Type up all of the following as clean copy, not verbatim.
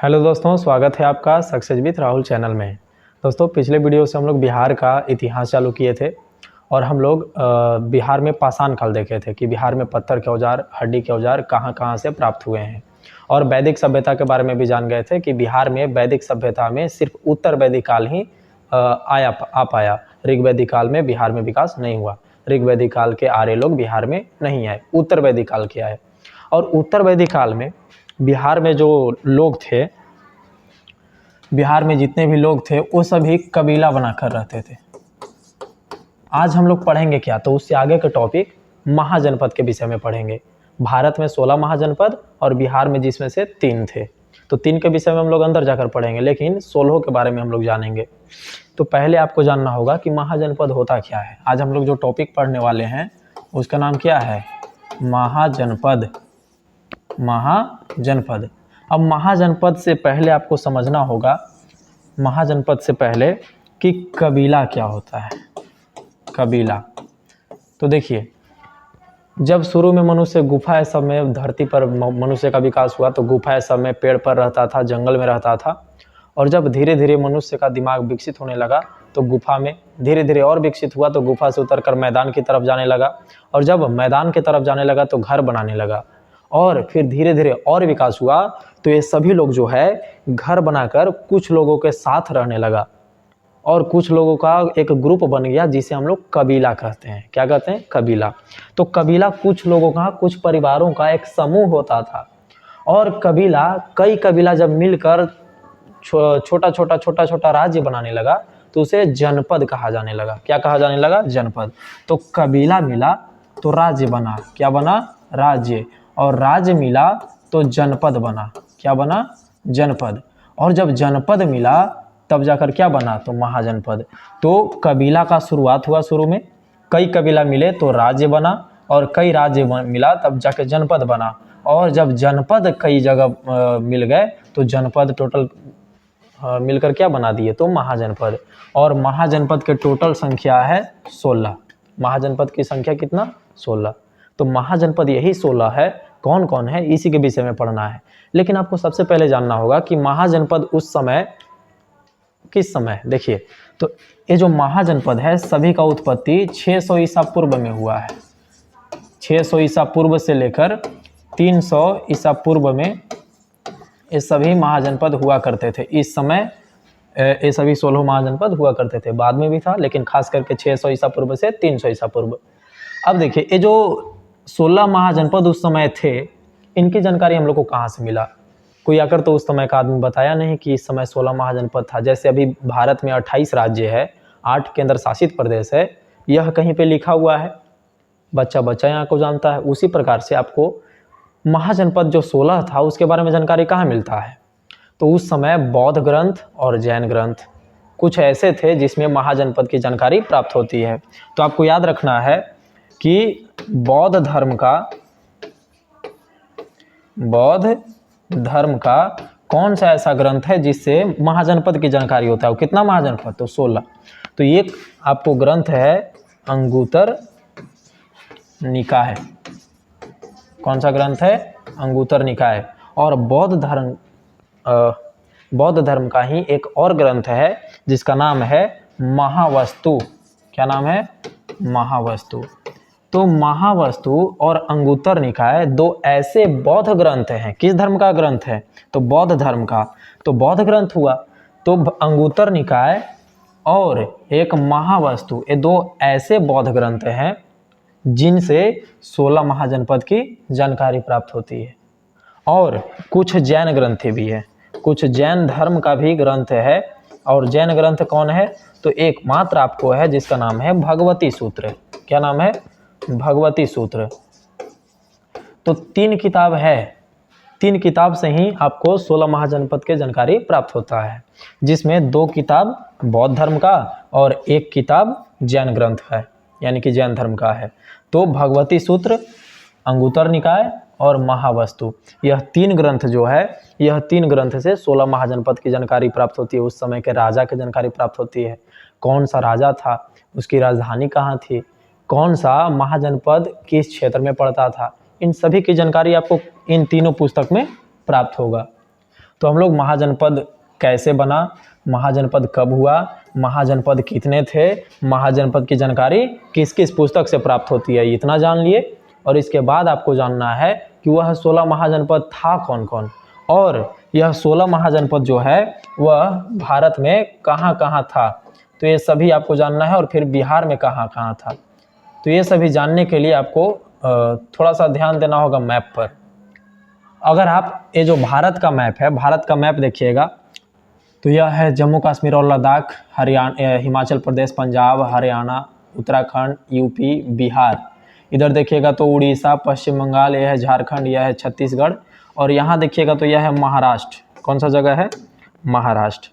Hello दोस्तों, स्वागत है आपका सक्सेस विथ राहुल चैनल में। दोस्तों, पिछले वीडियो से हम लोग बिहार का इतिहास चालू किए थे और हम लोग बिहार में पाषाण काल देखे थे कि बिहार में पत्थर के औजार, हड्डी के औजार कहाँ कहाँ से प्राप्त हुए हैं। और वैदिक सभ्यता के बारे में भी जान गए थे कि बिहार में वैदिक सभ्यता में सिर्फ उत्तर वैदिक काल ही आ पाया। ऋग वैदिक काल में बिहार में विकास नहीं हुआ। ऋग वैदिक काल के आर्य लोग बिहार में नहीं आए, उत्तर वैदिक काल के आए। और उत्तर वैदिक काल में बिहार में जो लोग थे, बिहार में जितने भी लोग थे वो सभी कबीला बनाकर रहते थे। आज हम लोग पढ़ेंगे क्या, तो उससे आगे के टॉपिक महाजनपद के विषय में पढ़ेंगे। भारत में 16 महाजनपद और बिहार में जिसमें से 3 थे, तो 3 के विषय में हम लोग अंदर जाकर पढ़ेंगे, लेकिन 16 के बारे में हम लोग जानेंगे। तो पहले आपको जानना होगा कि महाजनपद होता क्या है। आज हम लोग जो टॉपिक पढ़ने वाले हैं उसका नाम क्या है? महाजनपद। महाजनपद। अब महाजनपद से पहले आपको समझना होगा, महाजनपद से पहले, कि कबीला क्या होता है। कबीला, तो देखिए, जब शुरू में मनुष्य गुफा सब में, धरती पर मनुष्य का विकास हुआ तो गुफा सब में, पेड़ पर रहता था, जंगल में रहता था। और जब धीरे धीरे मनुष्य का दिमाग विकसित होने लगा तो गुफा में धीरे धीरे और विकसित हुआ, तो गुफा से उतरकर मैदान की तरफ जाने लगा। और जब मैदान की तरफ जाने लगा तो घर बनाने लगा। और फिर धीरे धीरे और विकास हुआ तो ये सभी लोग जो है घर बनाकर कुछ लोगों के साथ रहने लगा और कुछ लोगों का एक ग्रुप बन गया जिसे हम लोग कबीला कहते हैं। क्या कहते हैं? कबीला। तो कबीला कुछ लोगों का, कुछ परिवारों का एक समूह होता था। और कबीला, कई कबीला जब मिलकर छोटा छोटा राज्य बनाने लगा तो उसे जनपद कहा जाने लगा। क्या कहा जाने लगा? जनपद। तो कबीला मिला तो राज्य बना। क्या बना? राज्य। और राज्य मिला तो जनपद बना। क्या बना? जनपद। और जब जनपद मिला तब जाकर क्या बना? तो महाजनपद। तो कबीला का शुरुआत हुआ, शुरू में कई कबीला मिले तो राज्य बना, और कई राज्य मिला तब जाके जनपद बना। और जब जनपद कई जगह मिल गए तो जनपद टोटल मिलकर क्या बना दिए? तो महाजनपद। और महाजनपद के टोटल संख्या है 16। महाजनपद की संख्या कितना? 16। तो महाजनपद यही 16 है। कौन कौन है इसी के विषय में पढ़ना है। लेकिन आपको सबसे पहले जानना होगा कि महाजनपद उस समय, किस समय? देखिए, तो ये जो महाजनपद है सभी का उत्पत्ति 600 ईसा पूर्व में हुआ है। 600 ईसा पूर्व से लेकर 300 ईसा पूर्व में ये सभी महाजनपद हुआ करते थे। इस समय ये सभी 16 महाजनपद हुआ करते थे। बाद में भी था, लेकिन खास करके 600 ईसा पूर्व से 300 ईसा पूर्व। अब देखिए, ये जो 16 महाजनपद उस समय थे, इनकी जानकारी हम लोग को कहाँ से मिला? कोई आकर तो उस समय का आदमी बताया नहीं कि इस समय 16 महाजनपद था। जैसे अभी भारत में 28 राज्य है, 8 केंद्र शासित प्रदेश है, यह कहीं पे लिखा हुआ है, बच्चा बच्चा यहाँ को जानता है। उसी प्रकार से आपको महाजनपद जो 16 था उसके बारे में जानकारी कहाँ मिलता है? तो उस समय बौद्ध ग्रंथ और जैन ग्रंथ कुछ ऐसे थे जिसमें महाजनपद की जानकारी प्राप्त होती है। तो आपको याद रखना है कि बौद्ध धर्म का कौन सा ऐसा ग्रंथ है जिससे महाजनपद की जानकारी होता है। वो कितना महाजनपद? तो 16। तो ये आपको ग्रंथ है अंगुतर निकाय। कौन सा ग्रंथ है? अंगुतर निकाय। और बौद्ध धर्म का ही एक और ग्रंथ है जिसका नाम है महावस्तु। क्या नाम है? महावस्तु। तो महावस्तु और अंगुतर निकाय दो ऐसे बौद्ध ग्रंथ हैं। किस धर्म का ग्रंथ है? तो बौद्ध धर्म का। तो बौद्ध ग्रंथ हुआ, तो अंगुतर निकाय और एक महावस्तु, ये दो ऐसे बौद्ध ग्रंथ हैं जिनसे 16 महाजनपद की जानकारी प्राप्त होती है। और कुछ जैन ग्रंथ भी है, कुछ जैन धर्म का भी ग्रंथ है। और जैन ग्रंथ कौन है? तो एकमात्र आपको है जिसका नाम है भगवती सूत्र। क्या नाम है? भगवती सूत्र। तो 3 किताब है, 3 किताब से ही आपको 16 महाजनपद के जानकारी प्राप्त होता है, जिसमें 2 किताब बौद्ध धर्म का और 1 किताब जैन ग्रंथ है, यानी कि जैन धर्म का है। तो भगवती सूत्र, अंगुतर निकाय और महावस्तु, यह 3 ग्रंथ जो है, यह 3 ग्रंथ से 16 महाजनपद की जानकारी प्राप्त होती है। उस समय के राजा की जानकारी प्राप्त होती है, कौन सा राजा था, उसकी राजधानी कहाँ थी, कौन सा महाजनपद किस क्षेत्र में पड़ता था, इन सभी की जानकारी आपको इन तीनों पुस्तक में प्राप्त होगा। तो हम लोग महाजनपद कैसे बना, महाजनपद कब हुआ, महाजनपद कितने थे, महाजनपद की जानकारी किस किस पुस्तक से प्राप्त होती है, इतना जान लिए। और इसके बाद आपको जानना है कि वह 16 महाजनपद था कौन कौन, और यह 16 महाजनपद जो है वह भारत में कहाँ कहाँ था, तो ये सभी आपको जानना है। और फिर बिहार में कहाँ कहाँ था, तो ये सभी जानने के लिए आपको थोड़ा सा ध्यान देना होगा मैप पर। अगर आप ये जो भारत का मैप है, भारत का मैप देखिएगा तो यह है जम्मू कश्मीर और लद्दाख, हरियाणा, हिमाचल प्रदेश, पंजाब, हरियाणा, उत्तराखंड, यूपी, बिहार। इधर देखिएगा तो उड़ीसा, पश्चिम बंगाल, यह है झारखंड, यह है छत्तीसगढ़, और यहाँ देखिएगा तो यह है महाराष्ट्र। कौन सा जगह है? महाराष्ट्र।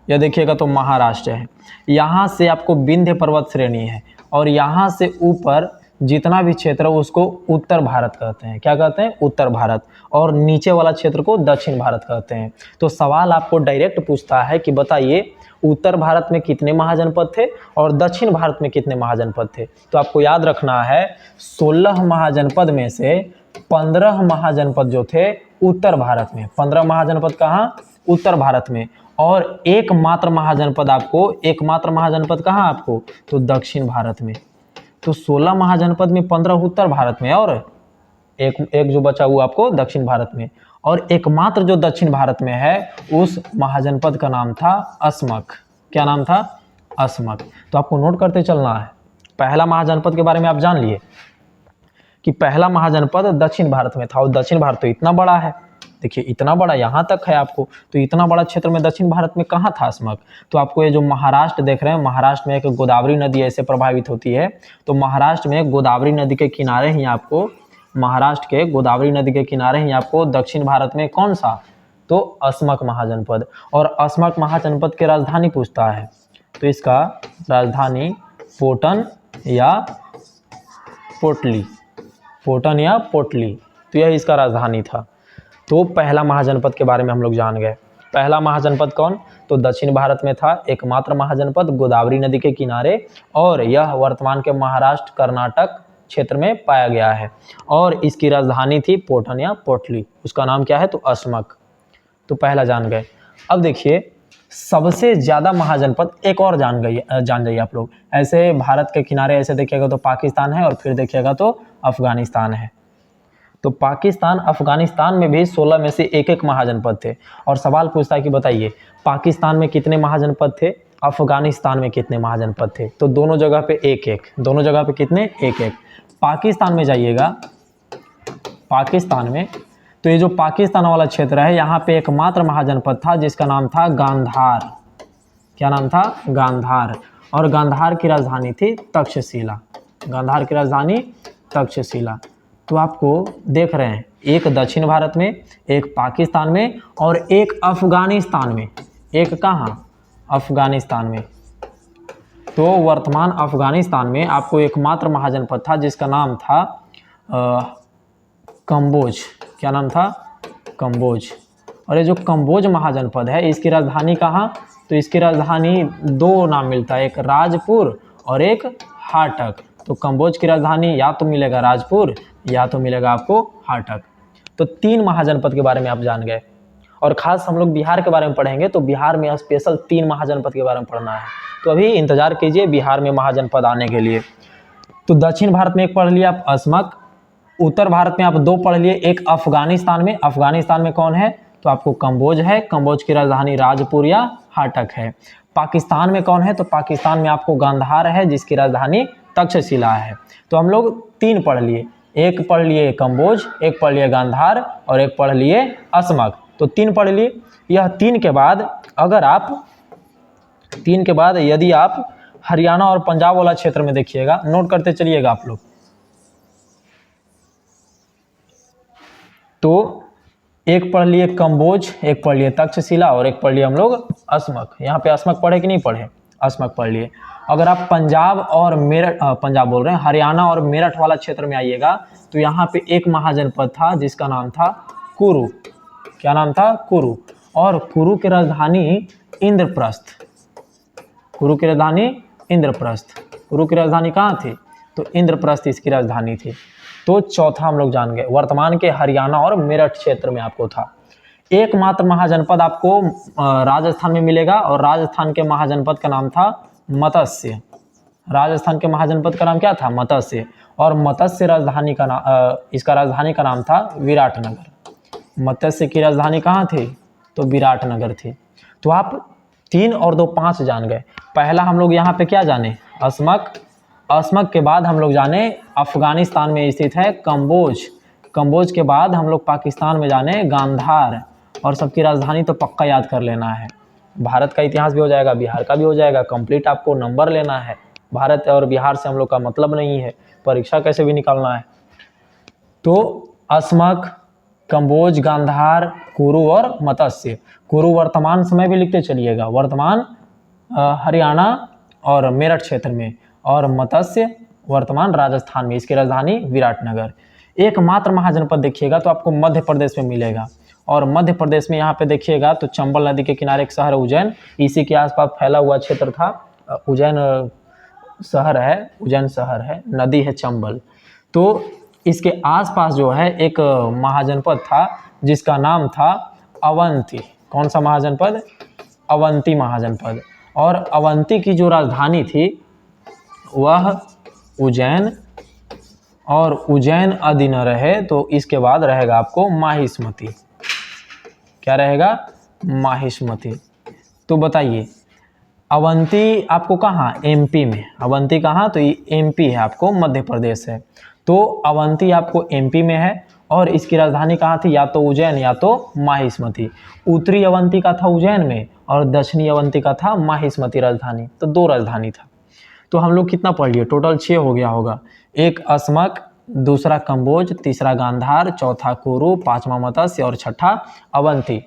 यह देखिएगा तो महाराष्ट्र है। यहाँ से आपको विंध्य पर्वत श्रेणी है, और यहाँ से ऊपर जितना भी क्षेत्र है उसको उत्तर भारत कहते हैं। क्या कहते हैं? उत्तर भारत। और नीचे वाला क्षेत्र को दक्षिण भारत कहते हैं। तो सवाल आपको डायरेक्ट पूछता है कि बताइए उत्तर भारत में कितने महाजनपद थे और दक्षिण भारत में कितने महाजनपद थे। तो आपको याद रखना है 16 महाजनपद में से 15 महाजनपद जो थे उत्तर भारत में। 15 महाजनपद कहाँ? उत्तर भारत में। और एकमात्र महाजनपद कहाँ आपको? तो दक्षिण भारत में। तो 16 महाजनपद में 15 उत्तर भारत में, और एक जो बचा हुआ आपको दक्षिण भारत में। और एकमात्र जो दक्षिण भारत में है उस महाजनपद का नाम था अस्मक। क्या नाम था? अस्मक। तो आपको नोट करते चलना है। पहला महाजनपद के बारे में आप जान लिए कि पहला महाजनपद दक्षिण भारत में था, और दक्षिण भारत तो इतना बड़ा है, देखिए इतना बड़ा यहाँ तक है आपको, तो इतना बड़ा क्षेत्र में दक्षिण भारत में कहाँ था अस्मक? तो आपको ये जो महाराष्ट्र देख रहे हैं, महाराष्ट्र में एक गोदावरी नदी ऐसे प्रभावित होती है, तो महाराष्ट्र में गोदावरी नदी के किनारे ही आपको, महाराष्ट्र के गोदावरी नदी के किनारे ही आपको दक्षिण भारत में कौन सा? तो अस्मक महाजनपद। और अस्मक महाजनपद की राजधानी पूछता है, तो इसका राजधानी पोटन या पोटली, पोटन या पोटली, तो यह इसका राजधानी था। तो पहला महाजनपद के बारे में हम लोग जान गए। पहला महाजनपद कौन? तो दक्षिण भारत में था, एकमात्र महाजनपद गोदावरी नदी के किनारे, और यह वर्तमान के महाराष्ट्र कर्नाटक क्षेत्र में पाया गया है। और इसकी राजधानी थी पोटन या पोटली, उसका नाम क्या है? तो अस्मक। तो पहला जान गए। अब देखिए सबसे ज़्यादा महाजनपद एक और जान जाइए आप लोग। ऐसे भारत के किनारे ऐसे देखिएगा तो पाकिस्तान है, और फिर देखिएगा तो अफगानिस्तान है। तो पाकिस्तान, अफगानिस्तान में भी 16 में से एक एक महाजनपद थे। और सवाल पूछता है कि बताइए पाकिस्तान में कितने महाजनपद थे, अफगानिस्तान में कितने महाजनपद थे? तो दोनों जगह पे एक एक, दोनों जगह पे कितने? एक एक। पाकिस्तान में जाइएगा, पाकिस्तान में, तो ये जो पाकिस्तान वाला क्षेत्र है यहाँ पे एकमात्र महाजनपद था जिसका नाम था गांधार। क्या नाम था? गांधार। और गांधार की राजधानी थी तक्षशिला। गांधार की राजधानी तक्षशिला। तो आपको देख रहे हैं एक दक्षिण भारत में, एक पाकिस्तान में, और एक अफगानिस्तान में। एक कहाँ? अफगानिस्तान में। तो वर्तमान अफगानिस्तान में आपको एकमात्र महाजनपद था जिसका नाम था कम्बोज। क्या नाम था? कम्बोज। और ये जो कम्बोज महाजनपद है इसकी राजधानी कहाँ? तो इसकी राजधानी दो नाम मिलता है, एक राजपुर और एक हाटक। तो कम्बोज की राजधानी या तो मिलेगा राजपुर या तो मिलेगा आपको हाटक। तो 3 महाजनपद के बारे में आप जान गए। और ख़ास हम लोग बिहार के बारे में पढ़ेंगे, तो बिहार में स्पेशल 3 महाजनपद के बारे में पढ़ना है। तो अभी इंतजार कीजिए बिहार में महाजनपद आने के लिए। तो दक्षिण भारत में एक पढ़ लिया आप अस्मक, उत्तर भारत में आप 2 पढ़ लिए, एक अफगानिस्तान में। अफगानिस्तान में कौन है? तो आपको कम्बोज है, कम्बोज की राजधानी राजपुर या हाटक है। पाकिस्तान में कौन है? तो पाकिस्तान में आपको गांधार है जिसकी राजधानी तक्षशिला है। तो हम लोग 3 पढ़ लिए, एक पढ़ लिए कम्बोज, एक पढ़ लिए गांधार, और एक पढ़ लिए अस्मक। तो 3 पढ़ लिए। यह 3 के बाद अगर आप 3 के बाद यदि आप हरियाणा और पंजाब वाला क्षेत्र में देखिएगा, नोट करते चलिएगा आप लोग, तो एक पढ़ लिए कम्बोज, एक पढ़ लिए तक्षशिला, और एक पढ़ लिए हम लोग अस्मक। यहाँ पे अस्मक पढ़े कि नहीं पढ़े? अस्मक पढ़ लिए। अगर आप पंजाब और मेरठ, पंजाब बोल रहे हैं, हरियाणा और मेरठ वाला क्षेत्र में आइएगा, तो यहाँ पे एक महाजनपद था जिसका नाम था कुरु। क्या नाम था? कुरु। और कुरु की राजधानी इंद्रप्रस्थ। कुरु की राजधानी इंद्रप्रस्थ। कुरु की राजधानी कहाँ थी? तो इंद्रप्रस्थ इसकी राजधानी थी। तो चौथा हम लोग जान गए, वर्तमान के हरियाणा और मेरठ क्षेत्र में आपको था। एकमात्र महाजनपद आपको राजस्थान में मिलेगा और राजस्थान के महाजनपद का नाम था मत्स्य। राजस्थान के महाजनपद का नाम क्या था? मत्स्य। और मत्स्य राजधानी का नाम, इसका राजधानी का नाम था विराटनगर। मत्स्य की राजधानी कहाँ थी? तो विराटनगर थी। तो आप 3 और 2 5 जान गए। पहला हम लोग यहाँ पे क्या जाने? अस्मक। अस्मक के बाद हम लोग जाने अफगानिस्तान में स्थित है कंबोज। कंबोज के बाद हम लोग पाकिस्तान में जाने गांधार। और सबकी राजधानी तो पक्का याद कर लेना है। भारत का इतिहास भी हो जाएगा, बिहार का भी हो जाएगा, कंप्लीट आपको नंबर लेना है। भारत और बिहार से हम लोग का मतलब नहीं है, परीक्षा कैसे भी निकालना है। तो अस्मक, कंबोज, गांधार, कुरु और मत्स्य। कुरु वर्तमान समय भी लिखते चलिएगा, वर्तमान हरियाणा और मेरठ क्षेत्र में, और मत्स्य वर्तमान राजस्थान में, इसकी राजधानी विराटनगर। एकमात्र महाजनपद देखिएगा तो आपको मध्य प्रदेश में मिलेगा। और मध्य प्रदेश में यहाँ पे देखिएगा तो चंबल नदी के किनारे एक शहर उज्जैन, इसी के आसपास फैला हुआ क्षेत्र था। उज्जैन शहर है, नदी है चंबल। तो इसके आसपास जो है एक महाजनपद था जिसका नाम था अवंती। कौन सा महाजनपद? अवंती महाजनपद। और अवंती की जो राजधानी थी वह उज्जैन, और उज्जैन यदि न रहे तो इसके बाद रहेगा आपको माहिष्मती। क्या रहेगा? माहिष्मती। तो बताइए अवंती आपको कहाँ? एमपी में। अवंती कहाँ? तो ये एमपी है, आपको मध्य प्रदेश है। तो अवंती आपको एमपी में है और इसकी राजधानी कहाँ थी? या तो उज्जैन या तो माहिष्मती। उत्तरी अवंती का था उज्जैन में और दक्षिणी अवंती का था माहिष्मती राजधानी। तो 2 राजधानी था। तो हम लोग कितना पढ़ लिए? टोटल 6 हो गया होगा। एक अस्मक, दूसरा कंबोज, तीसरा गांधार, चौथा कुरु, 5वां मत्स्य और 6ठा अवंती।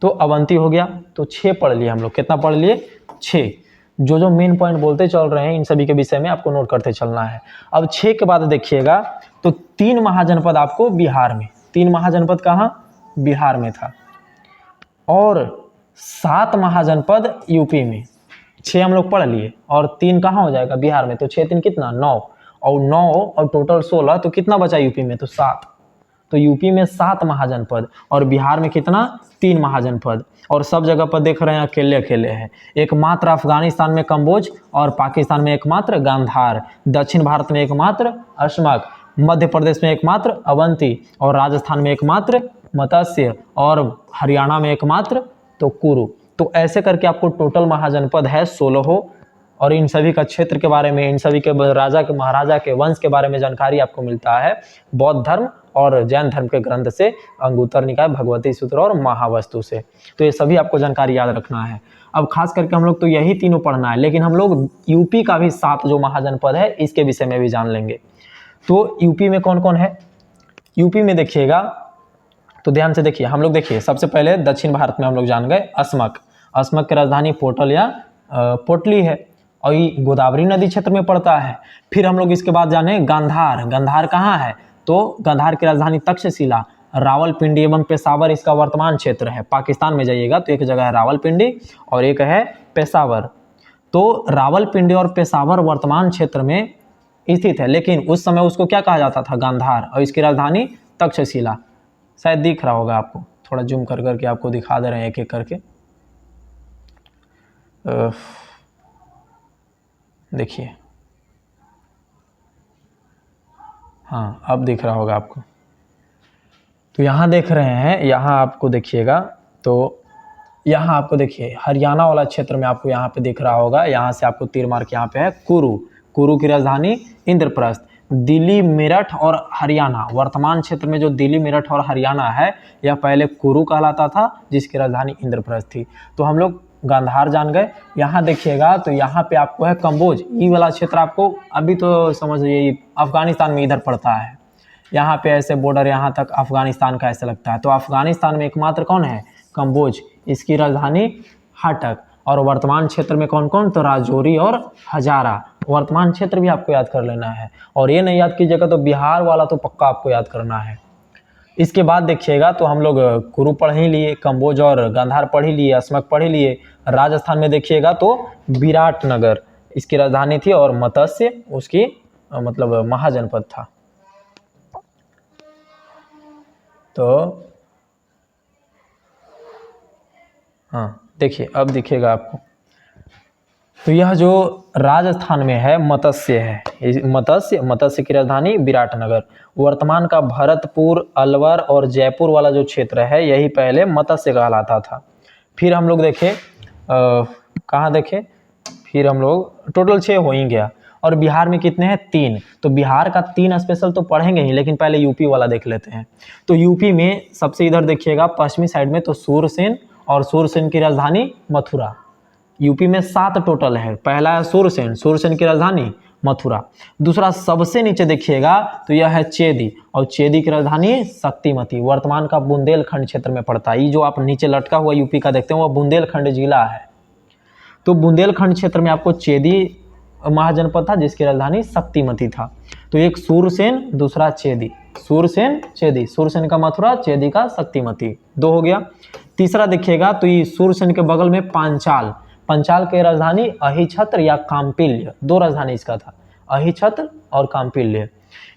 तो अवंती हो गया। तो 6 पढ़ लिए हम लोग। कितना पढ़ लिए? 6। जो मेन पॉइंट बोलते चल रहे हैं इन सभी के विषय में आपको नोट करते चलना है। अब 6 के बाद देखिएगा तो 3 महाजनपद आपको बिहार में। 3 महाजनपद कहाँ? बिहार में था। और 7 महाजनपद यूपी में। 6 हम लोग पढ़ लिए और 3 कहाँ हो जाएगा? बिहार में। तो 6 3 कितना? 9। और 9 और टोटल 16, तो कितना बचा यूपी में? तो 7। तो यूपी में 7 महाजनपद और बिहार में कितना? 3 महाजनपद। और सब जगह पर देख रहे हैं अकेले अकेले है। एकमात्र अफगानिस्तान में कंबोज और पाकिस्तान में एकमात्र गांधार, दक्षिण भारत में एकमात्र अस्मक, मध्य प्रदेश में एकमात्र अवंती और राजस्थान में एकमात्र मत्स्य और हरियाणा में एकमात्र तो कुरु। तो ऐसे करके आपको टोटल महाजनपद है 16। और इन सभी का क्षेत्र के बारे में, इन सभी के राजा के महाराजा के वंश के बारे में जानकारी आपको मिलता है बौद्ध धर्म और जैन धर्म के ग्रंथ से, अंगुत्तर निकाय, भगवती सूत्र और महावस्तु से। तो ये सभी आपको जानकारी याद रखना है। अब खास करके हम लोग तो यही तीनों पढ़ना है, लेकिन हम लोग यूपी का भी 7 जो महाजनपद है इसके विषय में भी जान लेंगे। तो यूपी में कौन कौन है? यूपी में देखिएगा तो ध्यान से देखिए, हम लोग देखिए सबसे पहले दक्षिण भारत में हम लोग जान गए अस्मक। अस्मक की राजधानी पोटल या पोटली है और ये गोदावरी नदी क्षेत्र में पड़ता है। फिर हम लोग इसके बाद जाने गांधार। गांधार कहाँ है? तो गांधार की राजधानी तक्षशिला, रावलपिंडी एवं पेशावर इसका वर्तमान क्षेत्र है। पाकिस्तान में जाइएगा तो एक जगह है रावलपिंडी और एक है पेशावर। तो रावलपिंडी और पेशावर वर्तमान क्षेत्र में स्थित है, लेकिन उस समय उसको क्या कहा जाता था? गांधार। और इसकी राजधानी तक्षशिला। शायद दिख रहा होगा आपको, थोड़ा जूम कर करके आपको दिखा दे रहे हैं एक एक करके। देखिए, हाँ अब दिख रहा होगा आपको। तो यहाँ देख रहे हैं, यहाँ आपको देखिएगा तो यहाँ आपको देखिए हरियाणा वाला क्षेत्र में आपको यहाँ पे दिख रहा होगा। यहाँ से आपको तीर मार्क यहाँ पे है कुरु। कुरु की राजधानी इंद्रप्रस्थ। दिल्ली, मेरठ और हरियाणा, वर्तमान क्षेत्र में जो दिल्ली, मेरठ और हरियाणा है यह पहले कुरु कहलाता था जिसकी राजधानी इंद्रप्रस्थ थी। तो हम लोग गांधार जान गए। यहाँ देखिएगा तो यहाँ पे आपको है कंबोज। ये वाला क्षेत्र आपको अभी तो समझिए अफगानिस्तान में इधर पड़ता है। यहाँ पे ऐसे बॉर्डर यहाँ तक अफगानिस्तान का ऐसे लगता है। तो अफगानिस्तान में एकमात्र कौन है? कंबोज। इसकी राजधानी हटक। और वर्तमान क्षेत्र में कौन कौन? तो राजौरी और हजारा। वर्तमान क्षेत्र भी आपको याद कर लेना है। और ये नहीं याद कीजिएगा तो बिहार वाला तो पक्का आपको याद करना है। इसके बाद देखिएगा तो हम लोग कुरु पढ़ ही लिए, कंबोज और गांधार पढ़ ही लिए, अस्मक पढ़ ही लिए। राजस्थान में देखिएगा तो विराटनगर इसकी राजधानी थी और मत्स्य उसकी मतलब महाजनपद था। तो हाँ देखिए, अब दिखेगा आपको। तो यह जो राजस्थान में है मत्स्य है, मत्स्य की राजधानी विराटनगर। वर्तमान का भरतपुर, अलवर और जयपुर वाला जो क्षेत्र है यही पहले मत्स्य कहलाता था। फिर हम लोग देखें कहाँ देखें, फिर हम लोग टोटल 6 हो ही गया। और बिहार में कितने हैं? 3। तो बिहार का 3 स्पेशल तो पढ़ेंगे ही, लेकिन पहले यूपी वाला देख लेते हैं। तो यूपी में सबसे इधर देखिएगा पश्चिमी साइड में तो सूरसेन, और सूरसेन की राजधानी मथुरा। यूपी में 7 टोटल है। पहला है सूरसेन, सूरसेन की राजधानी मथुरा। दूसरा सबसे नीचे देखिएगा तो यह है चेदी, और चेदी की राजधानी शक्तिमती, वर्तमान का बुंदेलखंड क्षेत्र में पड़ता है। ये जो आप नीचे लटका हुआ यूपी का देखते हैं वह बुंदेलखंड जिला है। तो बुंदेलखंड क्षेत्र में आपको चेदी महाजनपद था जिसकी राजधानी शक्तिमती था। तो एक सूरसेन, दूसरा चेदी, सूरसेन चेदी, सूरसेन का मथुरा, चेदी का शक्तिमती, 2 हो गया। तीसरा देखिएगा तो ये सूरसेन के बगल में पांचाल, पंचाल की राजधानी अहिछत्र या काम्पिल्य, 2 राजधानी इसका था, अहिछत्र और काम्पिल्य।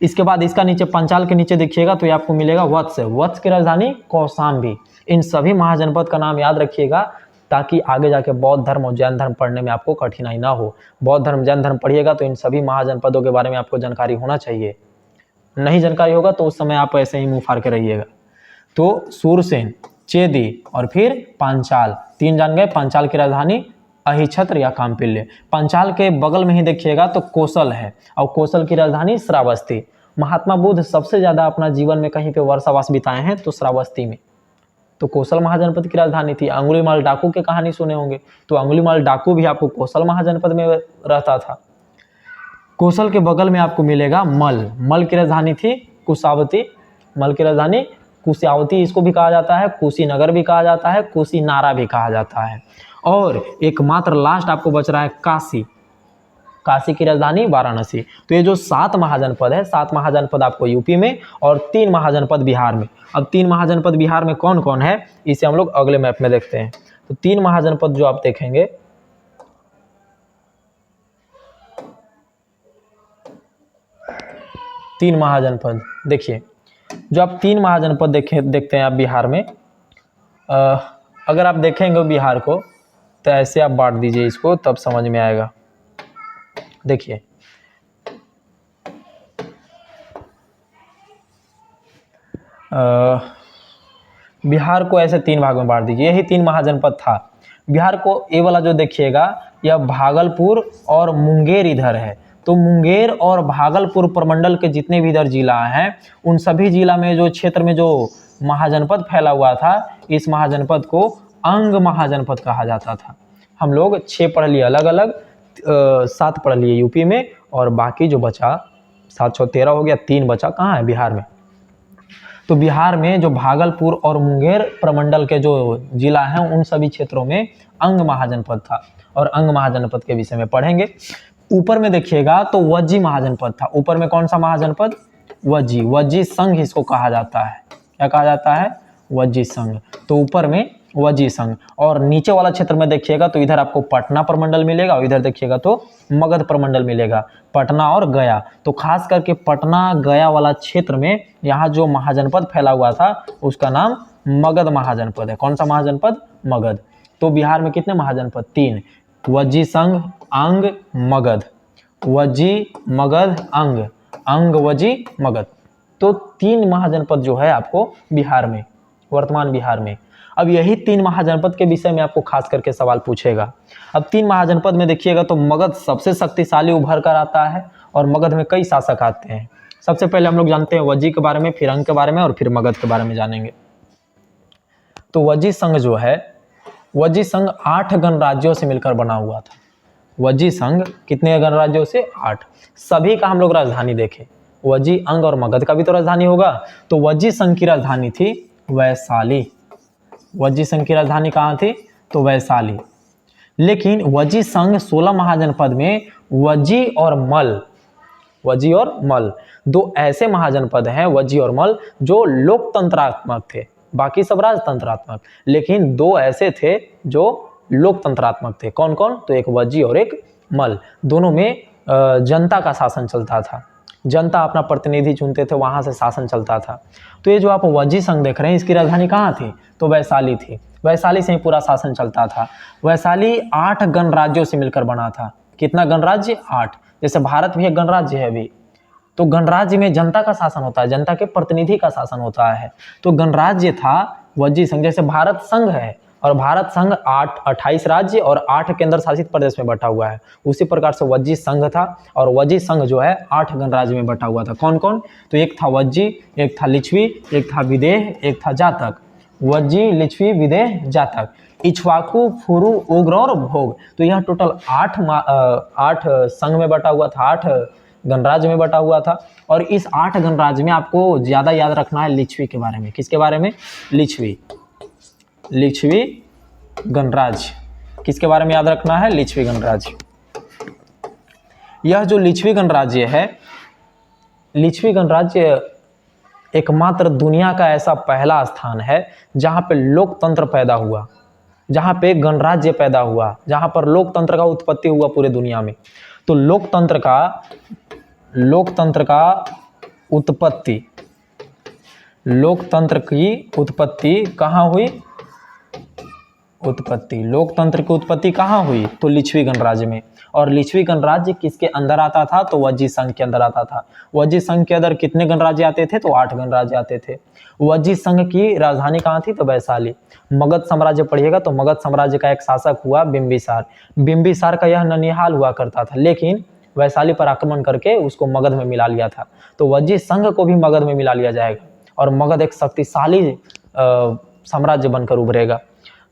इसके बाद इसका नीचे पंचाल के नीचे देखिएगा तो ये आपको मिलेगा वत्स, वत्स की राजधानी कौशाम्बी। इन सभी महाजनपद का नाम याद रखिएगा ताकि आगे जाके बौद्ध धर्म और जैन धर्म पढ़ने में आपको कठिनाई ना हो। बौद्ध धर्म जैन धर्म पढ़िएगा तो इन सभी महाजनपदों के बारे में आपको जानकारी होना चाहिए। नहीं जानकारी होगा तो उस समय आप ऐसे ही मुंह फाड़ के रहिएगा। तो सूरसेन, चेदी और फिर पांचाल, 3 जान गए। पांचाल की राजधानी अहिछत्र या काम्पिल्य। पांचाल के बगल में ही देखिएगा तो कोसल है, और कोसल की राजधानी श्रावस्ती। महात्मा बुद्ध सबसे ज्यादा अपना जीवन में कहीं पे वर्षावास बिताए हैं तो श्रावस्ती में। तो कोसल महाजनपद की राजधानी थी। अंगुलीमाल डाकू की कहानी सुने होंगे, तो अंगुलीमाल डाकू भी आपको कोसल महाजनपद में रहता था। कोसल के बगल में आपको मिलेगा मल, मल की राजधानी थी कुशावती, मल की राजधानी कुशावती इसको भी कहा जाता है, कुशीनगर भी कहा जाता है, कुशीनारा भी कहा जाता है। और एकमात्र लास्ट आपको बच रहा है काशी, काशी की राजधानी वाराणसी। तो ये जो 7 महाजनपद है, 7 महाजनपद आपको यूपी में और 3 महाजनपद बिहार में। अब 3 महाजनपद बिहार में कौन कौन है इसे हम लोग अगले मैप में देखते हैं। तो 3 महाजनपद जो आप देखेंगे, तीन महाजनपद देखिए, जो आप 3 महाजनपद देखते हैं आप बिहार में, अगर आप देखेंगे बिहार को तो ऐसे आप बांट दीजिए इसको, तब समझ में आएगा। देखिए बिहार को ऐसे 3 भाग में बांट दीजिए, यही 3 महाजनपद था। बिहार को ए वाला जो देखिएगा यह भागलपुर और मुंगेर इधर है। तो मुंगेर और भागलपुर प्रमंडल के जितने भी इधर जिला हैं उन सभी जिला में जो क्षेत्र में जो महाजनपद फैला हुआ था, इस महाजनपद को अंग महाजनपद कहा जाता था। हम लोग 6 पढ़ लिए अलग अलग, 7 पढ़ लिए यूपी में, और बाकी जो बचा 7 6 13 हो गया, 3 बचा कहाँ है? बिहार में। तो बिहार में जो भागलपुर और मुंगेर प्रमंडल के जो जिला हैं उन सभी क्षेत्रों में अंग महाजनपद था, और अंग महाजनपद के विषय में पढ़ेंगे। ऊपर में देखिएगा तो वज्जी महाजनपद था। ऊपर में कौन सा महाजनपद? वज्जी, वज्जी संघ इसको कहा जाता है। क्या कहा जाता है? वज्जी संघ। तो ऊपर में वज्जी संघ, और नीचे वाला क्षेत्र में देखिएगा तो इधर आपको पटना प्रमंडल मिलेगा, और इधर देखिएगा तो मगध प्रमंडल मिलेगा, पटना और गया। तो खास करके पटना गया वाला क्षेत्र में यहाँ जो महाजनपद फैला हुआ था उसका नाम मगध महाजनपद है। कौन सा महाजनपद? मगध। तो बिहार में कितने महाजनपद? 3, वज्जी संघ, अंग, मगध। वज्जी, मगध, अंग, अंग, वज्जी, मगध। तो 3 महाजनपद जो है आपको बिहार में, वर्तमान बिहार में। अब यही 3 महाजनपद के विषय में आपको खास करके सवाल पूछेगा। अब 3 महाजनपद में देखिएगा तो मगध सबसे शक्तिशाली उभर कर आता है, और मगध में कई शासक आते हैं। सबसे पहले हम लोग जानते हैं वज्जी के बारे में, फिर अंग के बारे में, और फिर मगध के बारे में जानेंगे। तो वज्जी संघ जो है, वज्जी संघ 8 गणराज्यों से मिलकर बना हुआ था। वज्जी संघ कितने गणराज्यों से? 8। सभी का हम लोग राजधानी देखें, वज्जी, अंग और मगध का भी तो राजधानी होगा। तो वज्जी संघ की राजधानी थी वैशाली। वज्जी संघ की राजधानी कहाँ थी? तो वैशाली। लेकिन वज्जी संघ 16 महाजनपद में वज्जी और मल, वज्जी और मल 2 ऐसे महाजनपद हैं, वज्जी और मल, जो लोकतंत्रात्मक थे। बाकी सब राजतंत्रात्मक, लेकिन 2 ऐसे थे जो लोकतंत्रात्मक थे। कौन कौन? तो एक वज्जी और एक मल। दोनों में जनता का शासन चलता था। जनता अपना प्रतिनिधि चुनते थे, वहाँ से शासन चलता था। तो ये जो आप वज्जी संघ देख रहे हैं, इसकी राजधानी कहाँ थी? तो वैशाली थी। वैशाली से ही पूरा शासन चलता था। वैशाली 8 गणराज्यों से मिलकर बना था। कितना गणराज्य? 8। जैसे भारत भी एक गणराज्य है अभी, तो गणराज्य में जनता का शासन होता है, जनता के प्रतिनिधि का शासन होता है। तो गणराज्य था वज्जी संघ। जैसे भारत संघ है और भारत संघ 28 राज्य और 8 केंद्र शासित प्रदेश में बटा हुआ है, उसी प्रकार से वज्जी संघ था। और वज्जी संघ जो है 8 गणराज्य में बटा हुआ था। कौन कौन? तो एक था वज्जी, एक था लिच्छवी, एक था विदेह, एक था जातक। वज्जी, लिच्छवी, विदेह, जातक, इक्ष्वाकु, फुरु, उग्र और भोग। तो यह टोटल 8 संघ में बटा हुआ था, 8 गणराज्य में बटा हुआ था। और इस 8 गणराज्य में आपको ज़्यादा याद रखना है लिच्छवी के बारे में। किसके बारे में? लिच्छवी गणराज्य। किसके बारे में याद रखना है? लिच्छवी गणराज्य। यह जो लिच्छवी गणराज्य है, लिच्छवी गणराज्य एकमात्र दुनिया का ऐसा पहला स्थान है जहाँ पे लोकतंत्र पैदा हुआ, जहाँ पे गणराज्य पैदा हुआ, जहाँ पर लोकतंत्र का उत्पत्ति हुआ पूरे दुनिया में। तो लोकतंत्र की उत्पत्ति कहाँ हुई? लोकतंत्र की उत्पत्ति कहाँ हुई? तो लिच्छवी गणराज्य में। और लिच्छवी गणराज्य किसके अंदर आता था? तो वज्जी संघ के अंदर आता था। वज्जी संघ के अंदर कितने गणराज्य आते थे? तो 8 गणराज्य आते थे। वज्जी संघ की राजधानी कहाँ थी? तो वैशाली। मगध साम्राज्य पढ़िएगा तो मगध साम्राज्य का एक शासक हुआ बिंबिसार। बिंबिसार का यह ननिहाल हुआ करता था, लेकिन वैशाली पर आक्रमण करके उसको मगध में मिला लिया था। तो वज्जी संघ को भी मगध में मिला लिया जाएगा और मगध एक शक्तिशाली साम्राज्य बनकर उभरेगा।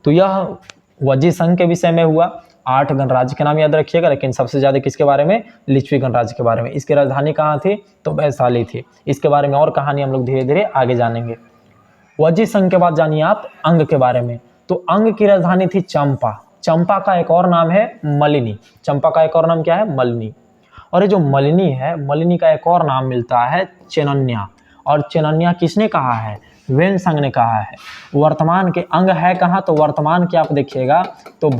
तो यह वज्जी संघ के विषय में हुआ। 8 गणराज्य के नाम याद रखिएगा, लेकिन सबसे ज़्यादा किसके बारे में? लिच्छवी गणराज्य के बारे में। इसकी राजधानी कहाँ थी? तो वैशाली थी। इसके बारे में और कहानी हम लोग धीरे धीरे आगे जानेंगे। वज्जी संघ के बाद जानिए आप अंग के बारे में। तो अंग की राजधानी थी चंपा। चंपा का एक और नाम है मलिनी। चंपा का एक और नाम क्या है? मलिनी। और ये जो मलिनी है, मलिनी का एक और नाम मिलता है चेनन्या। और चेनन्या किसने कहा है? वेनसंग ने कहा है। वर्तमान के अंग है कहाँ? तो वर्तमान के आप देखिएगा तो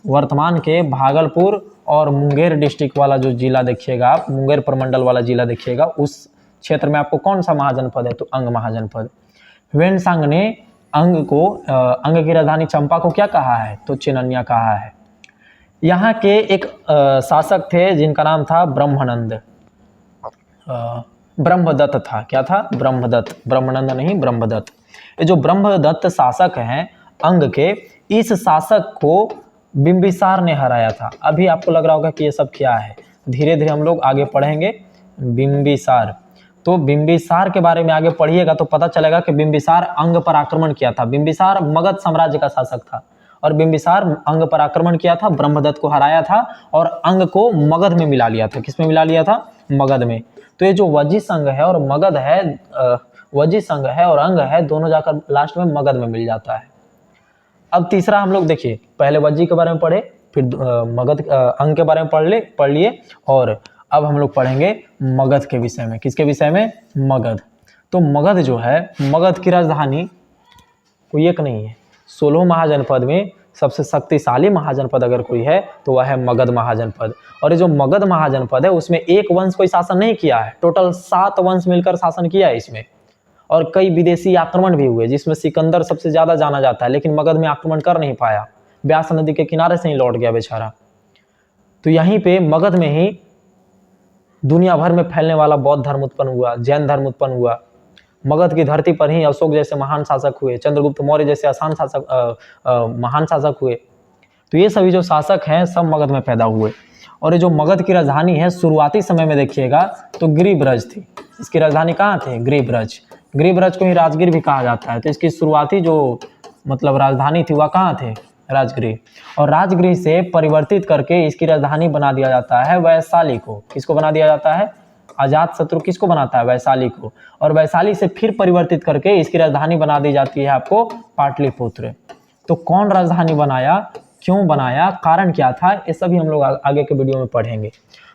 वर्तमान के भागलपुर और मुंगेर डिस्ट्रिक्ट वाला जो जिला देखिएगा आप, मुंगेर प्रमंडल वाला जिला देखिएगा, उस क्षेत्र में आपको कौन सा महाजनपद है? तो अंग महाजनपद। वेनसंग ने अंग की राजधानी चंपा को क्या कहा है? तो चेनन्या कहा है। यहाँ के एक शासक थे जिनका नाम था ब्रह्मनंद। ब्रह्मदत्त था। क्या था? ब्रह्मदत्त। ब्रह्मनंद नहीं, ब्रह्मदत्त। ये जो ब्रह्मदत्त शासक हैं अंग के, इस शासक को बिंबिसार ने हराया था। अभी आपको लग रहा होगा कि ये सब क्या है, धीरे धीरे हम लोग आगे पढ़ेंगे। बिंबिसार, तो बिंबिसार के बारे में आगे पढ़िएगा तो पता चलेगा कि बिंबिसार अंग पर आक्रमण किया था। बिंबिसार मगध साम्राज्य का शासक था और बिंबिसार अंग पर आक्रमण किया था, ब्रह्मदत्त को हराया था और अंग को मगध में मिला लिया था। किसमें मिला लिया था? मगध में। तो ये जो वज्जी संघ है और मगध है, वज्जी संघ है और अंग है, दोनों जाकर लास्ट में मगध में मिल जाता है। अब तीसरा हम लोग देखिए, पहले वज्जी के बारे में पढ़े, फिर मगध अंग के बारे में पढ़ लिए और अब हम लोग पढ़ेंगे मगध के विषय में। किसके विषय में? मगध। तो मगध जो है, मगध की राजधानी कोई एक नहीं है। 16 महाजनपद में सबसे शक्तिशाली महाजनपद अगर कोई है तो वह है मगध महाजनपद। और ये जो मगध महाजनपद है उसमें एक वंश कोई शासन नहीं किया है, टोटल 7 वंश मिलकर शासन किया है इसमें। और कई विदेशी आक्रमण भी हुए, जिसमें सिकंदर सबसे ज़्यादा जाना जाता है, लेकिन मगध में आक्रमण कर नहीं पाया, व्यास नदी के किनारे से ही लौट गया बेचारा। तो यहीं पे मगध में ही दुनिया भर में फैलने वाला बौद्ध धर्म उत्पन्न हुआ, जैन धर्म उत्पन्न हुआ। मगध की धरती पर ही अशोक जैसे महान शासक हुए, चंद्रगुप्त मौर्य जैसे महान शासक हुए। तो ये सभी जो शासक हैं सब मगध में पैदा हुए। और ये जो मगध की राजधानी है, शुरुआती समय में देखिएगा तो गिरिब्रज थी। इसकी राजधानी कहाँ थी? गिरिब्रज। गिरिब्रज को ही राजगीर भी कहा जाता है। तो इसकी शुरुआती जो राजधानी थी वह कहाँ थे? राजगृह। और राजगृह से परिवर्तित करके इसकी राजधानी बना दिया जाता है वैशाली को। किसको बना दिया जाता है? अजातशत्रु किसको बनाता है? वैशाली को। और वैशाली से फिर परिवर्तित करके इसकी राजधानी बना दी जाती है आपको पाटलिपुत्र। तो कौन राजधानी बनाया, क्यों बनाया, कारण क्या था, ये सभी हम लोग आगे के वीडियो में पढ़ेंगे।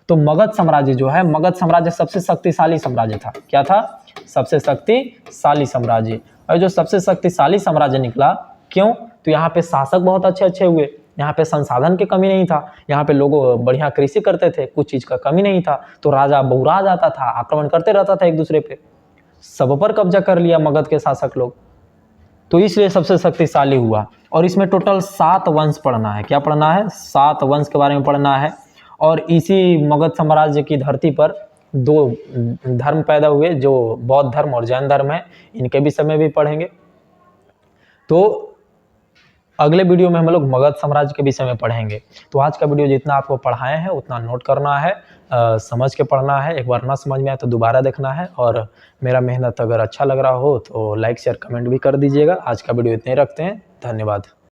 तो मगध साम्राज्य जो है, मगध साम्राज्य सबसे शक्तिशाली साम्राज्य था। क्या था? सबसे शक्तिशाली साम्राज्य। और जो सबसे शक्तिशाली साम्राज्य निकला, क्यों? तो यहाँ पे शासक बहुत अच्छे अच्छे हुए। यहाँ पे संसाधन की कमी नहीं था, यहाँ पे लोग बढ़िया कृषि करते थे, कुछ चीज़ का कमी नहीं था, तो राजा बहुरा जाता था, आक्रमण करते रहता था एक दूसरे पे, सब पर कब्जा कर लिया मगध के शासक लोग, तो इसलिए सबसे शक्तिशाली हुआ। और इसमें टोटल 7 वंश पढ़ना है। क्या पढ़ना है? 7 वंश के बारे में पढ़ना है। और इसी मगध साम्राज्य की धरती पर 2 धर्म पैदा हुए, जो बौद्ध धर्म और जैन धर्म है, इनके विषय में भी पढ़ेंगे। तो अगले वीडियो में हम लोग मगध साम्राज्य के विषय में पढ़ेंगे। तो आज का वीडियो जितना आपको पढ़ाए हैं उतना नोट करना है, समझ के पढ़ना है। एक बार ना समझ में आए तो दोबारा देखना है। और मेरा मेहनत अगर अच्छा लग रहा हो तो लाइक शेयर कमेंट भी कर दीजिएगा। आज का वीडियो इतने ही रखते हैं। धन्यवाद।